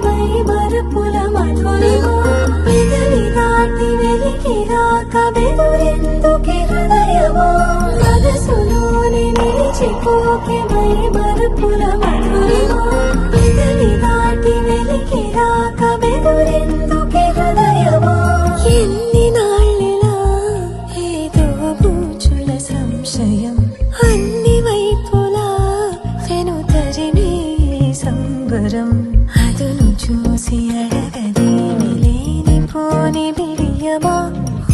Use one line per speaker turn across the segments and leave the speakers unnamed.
my మరపుల Madhurima పెదవి దాటి వెలికి రాక బెదురెందుకే హృదయమా మనసులోని నిలిచిపోకే మై మరపుల మధురిమా పెదవి దాటి వెలికి రాక బెదురెందుకే హృదయమా ఎన్ని నాళ్ళిలా ఏదో బూచుల సంశయం అన్ని వైపులా వెనుతరినే సంబరం అదును చూసి అడగదేమి లేనిపోని బిడియమా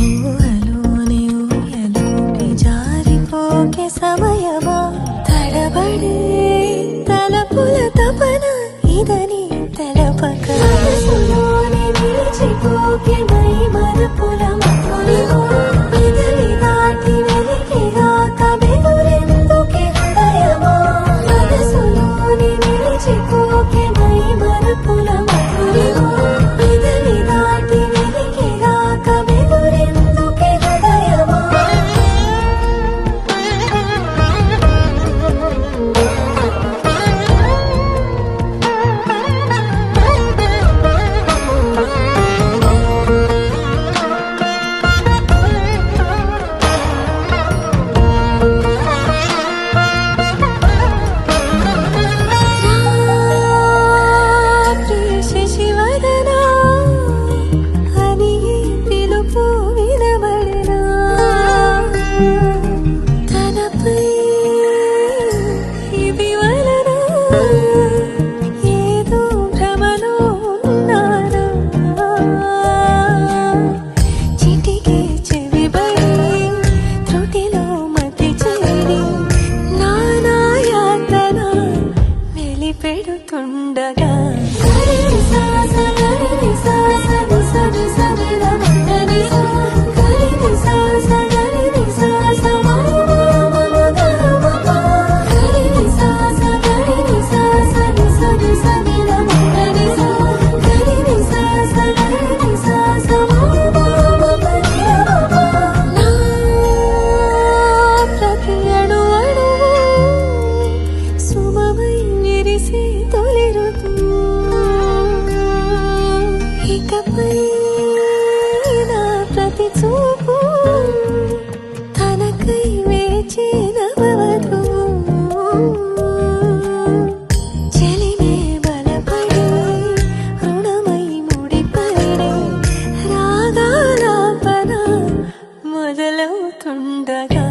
ఊహలోని ఊయలోకి జారిపోకే సమయమా తడబడే తలపుల తపన ఇదని తలపక మనసులోని నిలిచిపోకే మై మరపుల మధురిమా పెదవి దాటి వెలికి రాక బెదురెందుకే హృదయమా మనసులోని నిలిచిపోకే మై మరపుల మధురిమా పెదవి దాటి వెలికి రాక బెదురెందుకే హృదయమా పెడుతుండగా ఇకపై నా ప్రతి చూపు తనకై వేచి నవవధు చెలిమే బలపడి రుణమై ముడిపడి రాగాలాపన మొదలవుతుండగా